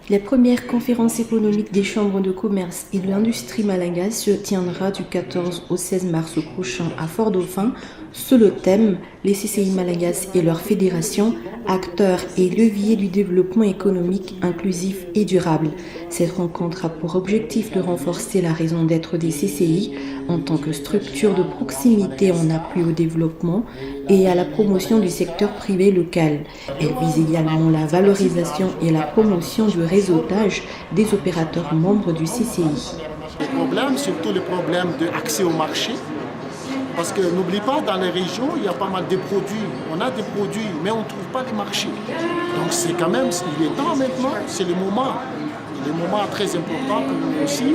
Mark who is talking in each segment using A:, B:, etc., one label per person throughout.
A: La première conférence économique des chambres de commerce et de l'industrie malagasy se tiendra du 14 au 16 mars prochain à Fort-Dauphin sous le thème Les CCI Malagasy et leurs fédérations, acteurs et leviers du développement économique inclusif et durable. Cette rencontre a pour objectif de renforcer la raison d'être des CCI en tant que structure de proximité en appui au développement et à la promotion du secteur privé local. Elle vise également la valorisation et la promotion du réseautage des opérateurs membres du CCI.
B: Les problèmes, surtout les problèmes d'accès au marché, parce que n'oublie pas, dans les régions, il y a pas mal de produits. On a des produits, mais on ne trouve pas les marchés. Donc c'est quand même, il est temps maintenant, c'est le moment très important pour nous aussi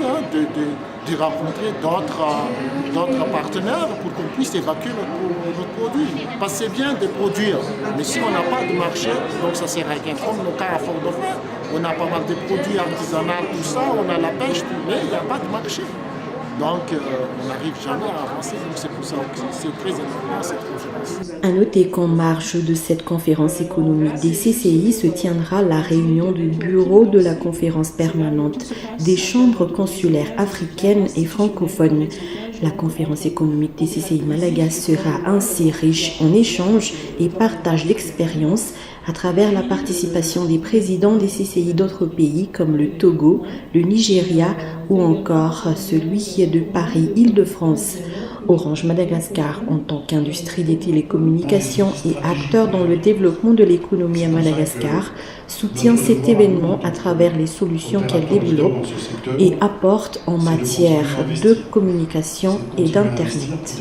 B: de rencontrer d'autres partenaires pour qu'on puisse évacuer notre produit. Parce que c'est bien de produire, mais si on n'a pas de marché, donc ça ne sert à rien. Comme le cas à Fort-Dauphin, on a pas mal de produits artisanaux, tout ça, on a la pêche, mais il n'y a pas de marché. Donc, on n'arrive jamais à avancer. Donc, c'est pour ça que c'est très important cette conférence.
A: À noter qu'en marge de cette conférence économique des CCI se tiendra la réunion du bureau de la conférence permanente des chambres consulaires africaines et francophones. La conférence économique des CCI Malagasy sera ainsi riche en échanges et partage d'expériences à travers la participation des présidents des CCI d'autres pays comme le Togo, le Nigeria ou encore celui de Paris-Île-de-France. Orange Madagascar, en tant qu'industrie des télécommunications et acteur dans le développement de l'économie à Madagascar, soutient cet événement à travers les solutions qu'elle développe et apporte en matière de communication et d'Internet.